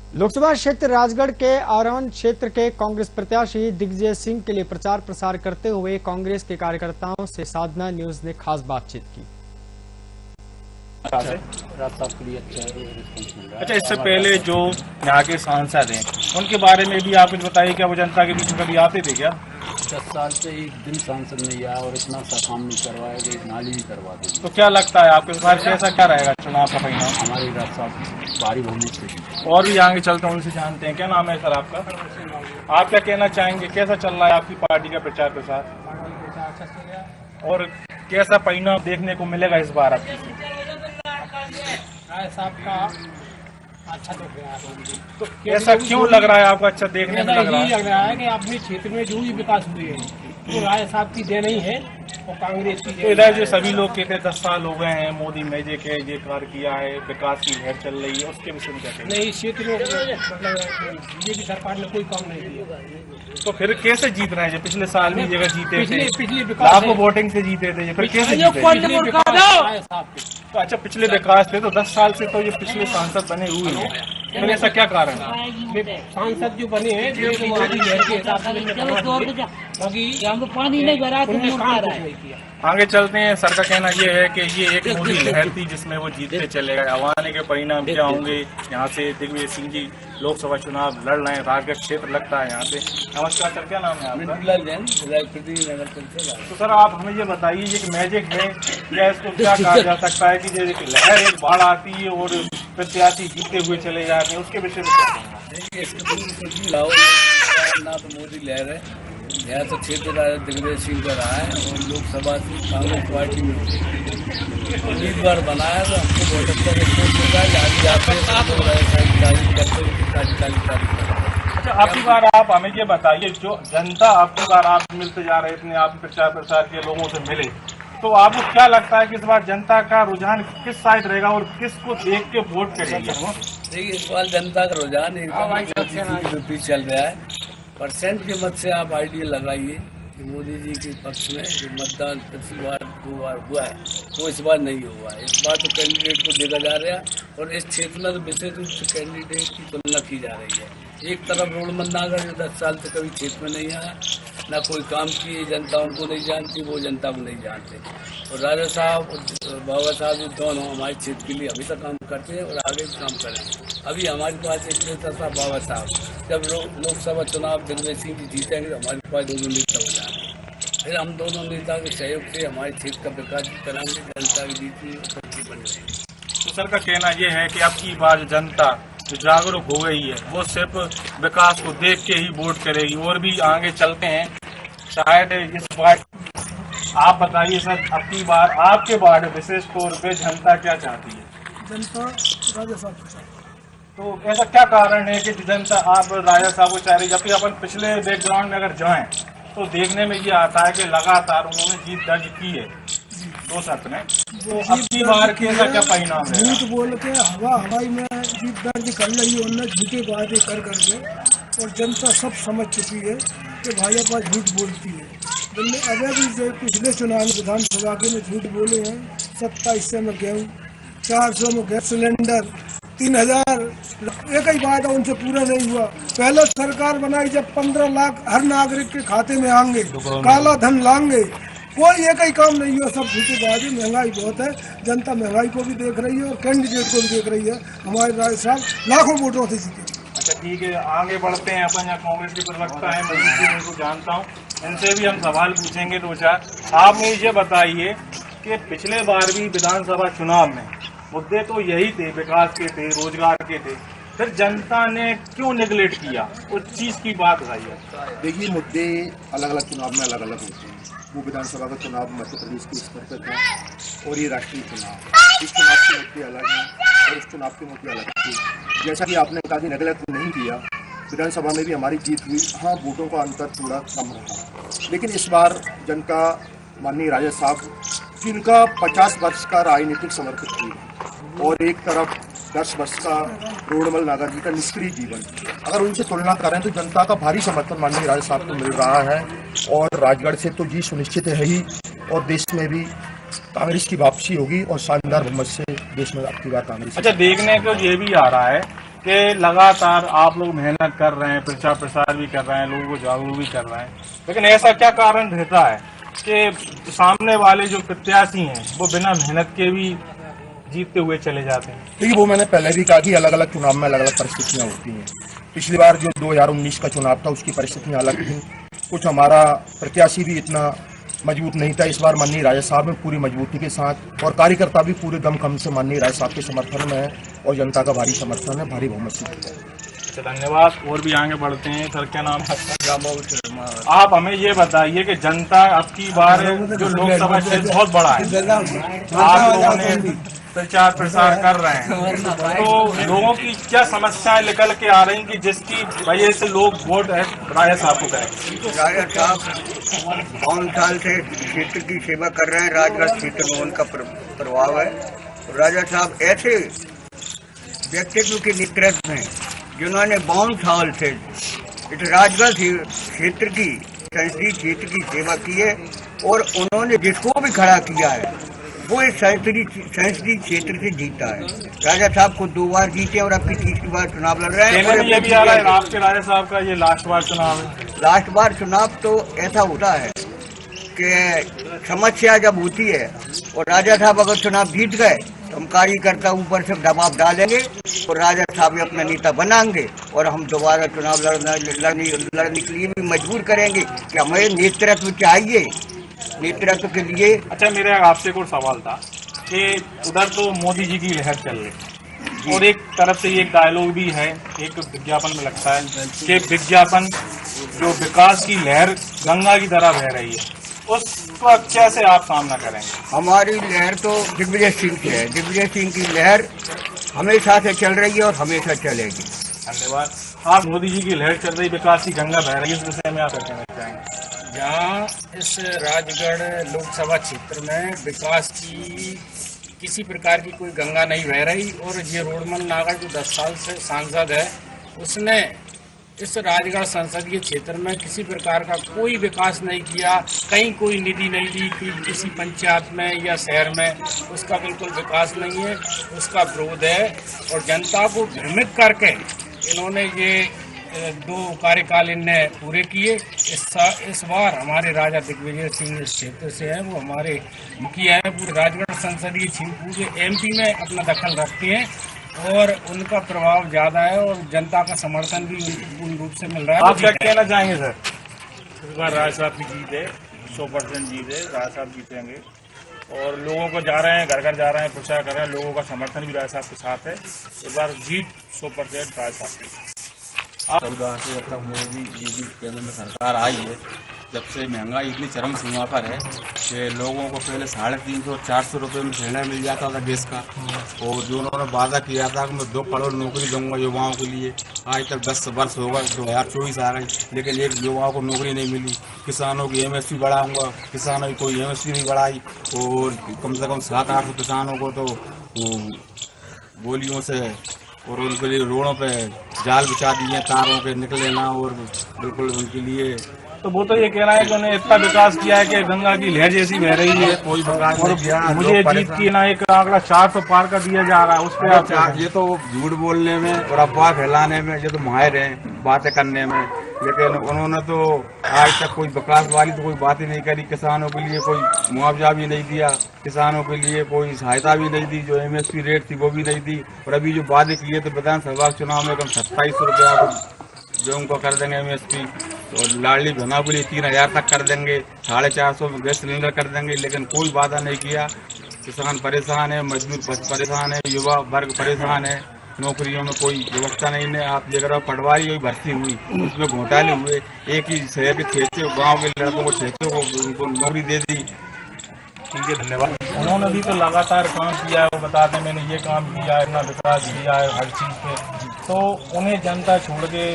लोकसभा क्षेत्र राजगढ़ के आरोन क्षेत्र के कांग्रेस प्रत्याशी दिग्विजय सिंह के लिए प्रचार प्रसार करते हुए कांग्रेस के कार्यकर्ताओं से साधना न्यूज ने खास बातचीत की। अच्छा, इससे पहले जो यहाँ के सांसद हैं उनके बारे में भी आप कुछ बताइए, क्या वो जनता के बीच में कभी आते थे क्या? 10 साल से एक दिन सांसद नहीं आया और इतना सा काम नहीं करवाया कि एक नाली भी करवा दी। तो क्या लगता है आपके बार कैसा क्या रहेगा चुनाव का परिणाम? हमारी राज साहब भारी बहुमत से और भी आगे चलते हैं, उनसे जानते हैं। क्या नाम है सर आपका? आप क्या कहना चाहेंगे, कैसा चल रहा है आपकी पार्टी का प्रचार प्रसार और कैसा परिणाम देखने को मिलेगा इस बार आपकी? साहब का अच्छा लग रहा है। तो ऐसा क्यों लग रहा है आपको अच्छा देखने में लग रहा है? कि अपने क्षेत्र में जो भी विकास हुए हैं तो राय साहब की देन ही है और कांग्रेस की। तो इधर जो सभी लोग कहते हैं 10 साल हो गए हैं मोदी मैजिक है, ये कार्य किया है, विकास की लहर चल रही है, उसके विषय में क्या कहेंगे? नहीं, क्षेत्र में मतलब बीजेपी सरकार ने कोई काम नहीं किया। तो फिर कैसे जीत रहे हैं? पिछले साल भी जगह जीते थे, पिछले लाखों वोटिंग से जीते थे, फिर कैसे जीते? तो अच्छा, पिछले विकास थे तो 10 साल से तो ये पिछले सांसद बने हुए हैं, फिर ऐसा क्या कारण है? सांसद जो बने हैं पानी नहीं भरा आगे चलते हैं। सर का कहना ये है कि ये एक मोदी लहर थी जिसमें वो जीतते चले गए। अब आने के परिणाम क्या होंगे? यहाँ से दिग्विजय सिंह जी लोकसभा चुनाव लड़ रहे हैं, राजगढ़ क्षेत्र लगता है यहाँ से। नमस्कार सर, क्या नाम है आपका? तो सर आप हमें ये बताइए, ये मैजिक है या इसको क्या कहा जा सकता है कि जो एक लहर एक बाढ़ आती है और प्रत्याशी जीतते हुए चले जाते हैं, उसके विषय में क्या कहना? ना तो मोदी लहर है, यहाँ तो क्षेत्र दिग्विजय सिंह का रहा है और लोकसभा से कांग्रेस पार्टी में उम्मीदवार बनाया तो हमको बहुत अच्छा रिस्पॉन्स मिला है। अच्छा, आपकी बार आप हमें ये बताइए, जो जनता आपकी बार आप मिलते जा रहे इतने आप प्रचार प्रसार के लोगों से मिले, तो आपको क्या लगता है कि इस बार जनता का रुझान किस साइड रहेगा और किसको देख के वोट करेंगे? देखिए, इस बार जनता का रुझान एकदम चल रहा है। परसेंट के मत से आप आइडिया लगाइए कि मोदी जी के पक्ष में जो मतदान पिछली बार 2 बार हुआ है वो इस बार नहीं हुआ है। इस बार तो कैंडिडेट को देखा जा रहा है और इस क्षेत्र में तो विशेष रूप से कैंडिडेट की तुलना की जा रही है। एक तरफ रोड मंदागर जो 10 साल से कभी क्षेत्र में नहीं आया, ना कोई काम किए, जनता उनको नहीं जानती, वो जनता को नहीं जानते। और राजा साहब और बाबा साहब जो दोनों हमारे क्षेत्र के लिए हमेशा काम करते हैं और आगे भी काम करेंगे। अभी हमारे पास एक नेता था बाबा साहब, जब लोकसभा चुनाव दिग्विजय सिंह जी जीतेंगे तो हमारे पास दोनों नेता हो जाएंगे। फिर हम दोनों नेता के सहयोग से हमारे क्षेत्र का विकास कराएंगे, जनता के बीच में सबकी बन जाएगी। तो सर का कहना ये है कि अब की बार जनता जो जागरूक हो गई है वो सिर्फ विकास को देख के ही वोट करेगी। और भी आगे चलते हैं, शायद इस बार आप बताइए सर, अब की बार आपके वार्ड विशेष तौर पे जनता क्या चाहती है? जनता राजा साहब को चाहती है। तो ऐसा क्या कारण है कि जनता आप राजा साहब को चाह रही है? जबकि अपन पिछले बैकग्राउंड में अगर जाएं तो देखने में ये आता है कि लगातार उन्होंने जीत दर्ज की है 2 सत्र में। तो अब की बार कैसा क्या परिणाम है? झूठ बोल के हवाई में जीत दर्ज कर रही है, उन्होंने झूठे वादे कर करके, और जनता सब समझ चुकी है कि भाजपा झूठ बोलती है। अभी भी जो पिछले चुनाव में विधानसभा के में झूठ बोले हैं, 2700 में गेहूँ, 400 में गैस सिलेंडर, 3000 एक ही वादा उनसे पूरा नहीं हुआ। पहले सरकार बनाई जब 15 लाख हर नागरिक के खाते में आएंगे, काला धन लाएंगे, कोई एक ही काम नहीं हुआ, सब झूठे वादे। महंगाई बहुत है, जनता महंगाई को भी देख रही है और कैंडिडेट को भी देख रही है। हमारे राय साहब लाखों वोटों से जीते। अच्छा ठीक है, आगे बढ़ते हैं। अपन यहाँ कांग्रेस के प्रवक्ता हैं, मैं उनको जानता हूँ, इनसे भी हम सवाल पूछेंगे 2-4। आप मुझे ये बताइए कि पिछले बार भी विधानसभा चुनाव में मुद्दे तो यही थे, विकास के थे, रोजगार के थे, फिर जनता ने क्यों नेगलेक्ट किया? उस चीज़ की बात बताइए। देखिए, मुद्दे अलग अलग चुनाव में अलग अलग होते हैं। वो विधानसभा का चुनाव मध्य प्रदेश के स्तर पर था और ये राष्ट्रीय चुनाव, इस चुनाव के मुद्दे अलग हैं और उस चुनाव के मुद्दे अलग थे। जैसा कि आपने कहा कि नेगलेक्ट नहीं किया, विधानसभा में भी हमारी जीत हुई। हाँ, वोटों का अंतर थोड़ा कम रहा, लेकिन इस बार जनता माननीय राजा साहब, जिनका 50 वर्ष का राजनीतिक समर्पित थी और एक तरफ 10 वर्ष का रोडमल नागर जी का निष्क्रिय जीवन, अगर उनसे तुलना करें तो जनता का भारी समर्थन माननीय राजा साहब को मिल रहा है और राजगढ़ से तो जी सुनिश्चित है ही, और देश में भी कांग्रेस की वापसी होगी और शानदार बहुमत से देश में आपकी बात कांग्रेस। अच्छा, देखने को ये भी आ रहा है कि लगातार आप लोग मेहनत कर रहे हैं, प्रचार प्रसार भी कर रहे हैं, लोगों को जागरूक भी कर रहे हैं, लेकिन ऐसा क्या कारण रहता है कि सामने वाले जो प्रत्याशी हैं वो बिना मेहनत के भी जीतते हुए चले जाते हैं? देखिए, वो मैंने पहले भी कहा कि अलग अलग चुनाव में अलग अलग परिस्थितियां होती हैं। पिछली बार जो 2019 का चुनाव था उसकी परिस्थितियां अलग थी, कुछ हमारा प्रत्याशी भी इतना मजबूत नहीं था। इस बार माननीय राजा साहब में पूरी मजबूती के साथ और कार्यकर्ता भी पूरे दमखम से माननीय राजा साहब के समर्थन में है और जनता का भारी समर्थन है, भारी बहुमत से जीता है। धन्यवाद। और भी आगे बढ़ते हैं। सर, क्या नाम है? आप हमें ये बताइए कि जनता अब की बार जो लोकसभा क्षेत्र बहुत बड़ा है, आप लोगों ने प्रचार प्रसार कर रहे हैं, तो लोगों की क्या समस्याएं निकल के आ रही कि जिसकी वजह से लोग वोट राजा साहब को करें? राजा साहब 5 साल से क्षेत्र की सेवा कर रहे हैं, राजगढ़ क्षेत्र में उनका प्रभाव है। राजा साहब ऐसे व्यक्तित्व के नेतृत्व में जिन्होंने 52 साल से इस राजगढ़ क्षेत्र की संसदीय क्षेत्र की सेवा की है और उन्होंने जिसको भी खड़ा किया है वो इस संसदीय क्षेत्र से जीता है। राजा साहब को 2 बार जीते और अब की 3री बार चुनाव लड़ रहे हैं। ये भी आ रहा है आपके राजा साहब का ये लास्ट बार चुनाव है। लास्ट बार चुनाव तो ऐसा होता है कि समस्या जब होती है और राजा साहब अगर चुनाव जीत गए तो हम कार्यकर्ता ऊपर से दबाव डालेंगे और राजा साहब अपना नेता बनाएंगे और हम दोबारा चुनाव लड़ने के लिए भी मजबूर करेंगे कि हमें नेतृत्व चाहिए। नेतृत्व के लिए अच्छा, मेरा आपसे कोई सवाल था कि उधर तो मोदी जी की लहर चल रही और एक तरफ से एक डायलॉग भी है, एक विज्ञापन में लगता है कि विज्ञापन जो विकास की लहर गंगा की तरह बह रही है, उसका कैसे आप सामना करेंगे? हमारी लहर तो दिग्विजय सिंह की है। दिग्विजय सिंह की लहर हमेशा से चल रही है और हमेशा चलेगी। धन्यवाद। आप मोदी जी की लहर चल रही, विकास की गंगा बह रही है, इस विषय में आप क्या कहना चाहेंगे? जहाँ इस राजगढ़ लोकसभा क्षेत्र में विकास की किसी प्रकार की कोई गंगा नहीं बह रही और ये रोडमल नागर जो 10 साल से सांसद है उसने इस राजगढ़ संसदीय क्षेत्र में किसी प्रकार का कोई विकास नहीं किया, कहीं कोई निधि नहीं दी किसी पंचायत में या शहर में, उसका बिल्कुल विकास नहीं है, उसका विरोध है। और जनता को भ्रमित करके इन्होंने ये 2 कार्यकाल इनने पूरे किए। इस बार हमारे राजा दिग्विजय सिंह इस क्षेत्र से हैं, वो हमारे मुखिया हैं, पूरे राजगढ़ संसदीय पूरे MP में अपना दखल रखते हैं और उनका प्रभाव ज्यादा है और जनता का समर्थन भी पूर्ण रूप से मिल रहा है। आप क्या कहना चाहेंगे सर? इस बार राजा साहब की जीत है, 100% जीत है, राजा साहब जीतेंगे और लोगों को जा रहे हैं, घर घर जा रहे हैं, प्रचार कर रहे हैं, लोगों का समर्थन भी राजा साहब के साथ है। इस बार जीत 100% राजा साहब की। 14 से जब तक मोदी जी की केंद्र में सरकार आई है, जब से महंगाई इतनी चरम सीमा पर है कि लोगों को पहले 350 और 400 रुपये में सिलेंडर मिल जाता था गैस का, और जो उन्होंने वादा किया था कि मैं 2 करोड़ नौकरी दूंगा युवाओं के लिए, आज तक 10 वर्ष होगा, 2024 आ गई लेकिन एक युवाओं को नौकरी नहीं मिली। किसानों की MSP बढ़ाऊंगा, किसानों की कोई MSP नहीं बढ़ाई और कम से कम 700-800 किसानों को तो गोलियों से और उनके लिए रोडों पे जाल बिछा दिए तारों के निकले ना, और बिल्कुल उनके लिए तो वो तो ये कह रहा है कि उन्होंने इतना विकास किया है कि गंगा की लहर जैसी बह रही है, कोई विकास नहीं किया। मुझे जीत की ना एक आंकड़ा 400 पार कर दिया जा रहा है, उस पर आप ये तो झूठ बोलने में और अफवाह फैलाने में ये तो माहिर हैं बातें करने में, लेकिन उन्होंने तो आज तक कोई विकास वाली तो कोई बात ही नहीं करी। किसानों के लिए कोई मुआवजा भी नहीं दिया, किसानों के लिए कोई सहायता भी नहीं दी, जो MSP रेट थी वो भी नहीं दी। और अभी जो वादे किए तो विधानसभा चुनाव में कम 2700 रुपया गेहूँ को कर देंगे MSP, और लाडली बहना के लिए 3000 तक कर देंगे, 450 में गैस सिलेंडर कर देंगे, लेकिन कोई वादा नहीं किया। किसान परेशान है, मजदूर परेशान है, युवा वर्ग परेशान है, नौकरियों में कोई व्यवस्था नहीं है। आप देख रहे हो पटवारी हुई भर्ती हुई, उसमें घोटाले हुए, एक ही शहर के 6 गाँव के लड़कों को 6 को उनको नौकरी दे दी। ठीक है, धन्यवाद। उन्होंने भी तो लगातार काम किया है, वो बताते हैं मैंने ये काम किया है, इतना विकास किया है हर चीज़ पे, तो उन्हें जनता छोड़ के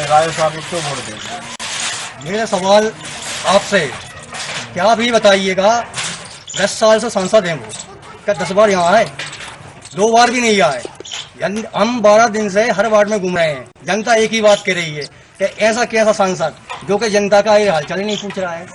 राय साहब को क्यों वोट दें? मेरा सवाल आपसे, क्या भी बताइएगा 10 साल से सांसद हैं वो, क्या 10 बार यहाँ आए? 2 बार भी नहीं आए। हम 12 दिन से हर वार्ड में घूम रहे हैं, जनता एक ही बात कह रही है कि ऐसा कैसा सांसद जो कि जनता का ये हालचाल ही नहीं पूछ रहा है।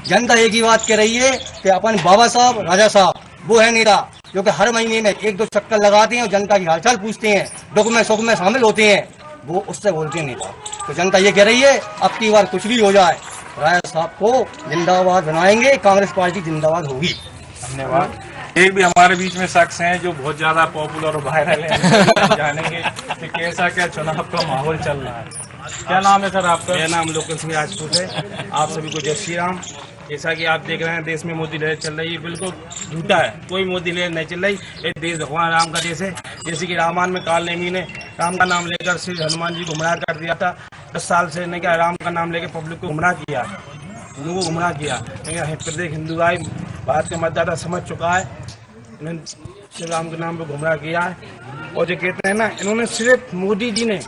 जनता एक ही बात कह रही है कि अपन बाबा साहब राजा साहब वो है नेता, जो कि हर महीने में 1-2 चक्कर लगाते हैं और जनता की हालचाल पूछते हैं, दुख में सुख में शामिल होते हैं, वो उससे बोलते नहीं था। तो जनता ये कह रही है अब की बार कुछ भी हो जाए राजा साहब को जिंदाबाद बनाएंगे, कांग्रेस पार्टी जिंदाबाद होगी। धन्यवाद। एक भी हमारे बीच में शख्स हैं जो बहुत ज्यादा पॉपुलर और वायरल है, जानेंगे कि कैसा क्या चुनाव का माहौल चल रहा है। क्या नाम है सर आपका? मेरा नाम लोकल सिंह राजपूत है। आप सभी को जय श्री राम। जैसा कि आप देख रहे हैं देश में मोदी लहर चल रही है, बिल्कुल झूठा है, कोई मोदी लहर नहीं चल रही। ये देश भगवान राम का देश है। जैसे कि रामायण में काल नेमी ने राम का नाम लेकर श्री हनुमान जी को गुमराह कर दिया था। 10 साल से ने क्या राम का नाम लेकर पब्लिक को गुमराह किया, उनको गुमराह किया। लेकिन प्रत्येक हिंदू भाई भारत का मतदाता समझ चुका है, इन्होंने श्री राम के नाम पर गुमराह किया है। और जो कहते हैं ना, इन्होंने सिर्फ मोदी जी ने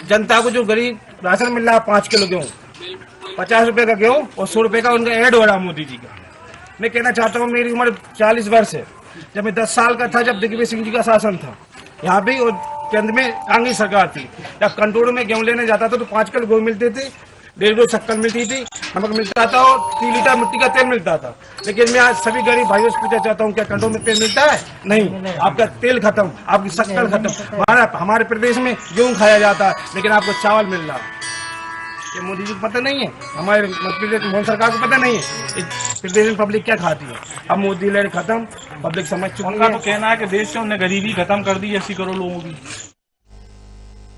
जनता को जो गरीब राशन मिल रहा है 5 किलो गेहूँ, 50 रुपए का गेहूँ और 100 रुपए का उनका ऐड हो रहा मोदी जी का। मैं कहना चाहता हूँ, मेरी उम्र 40 वर्ष है। जब मैं 10 साल का था, जब दिग्विजय सिंह जी का शासन था यहाँ भी, और केंद्र में कांग्रेस सरकार थी, जब कंट्रोल में गेहूँ लेने जाता था तो 5 किलो गेहूँ मिलते थे, 1.5 किलो शक्कर मिलती थी, नमक मिलता था और 3 लीटर मिट्टी का तेल मिलता था। लेकिन मैं आज सभी गरीब भाइयों से पूछना चाहता हूँ, क्या कंट्रोल में तेल मिलता है? नहीं। आपका तेल खत्म, आपकी शक्कर खत्म। हमारे प्रदेश में गेहूँ खाया जाता है, लेकिन आपको चावल मिल रहा है। ये मोदी जी को पता नहीं है, हमारे मध्य प्रदेश मोदी सरकार को पता नहीं है प्रदेश में पब्लिक क्या खाती है। अब मोदी लहर खत्म, पब्लिक समझ चुकी है। उनका तो कहना है कि देश से उन्हें गरीबी खत्म कर दी 80 करोड़ लोगों की।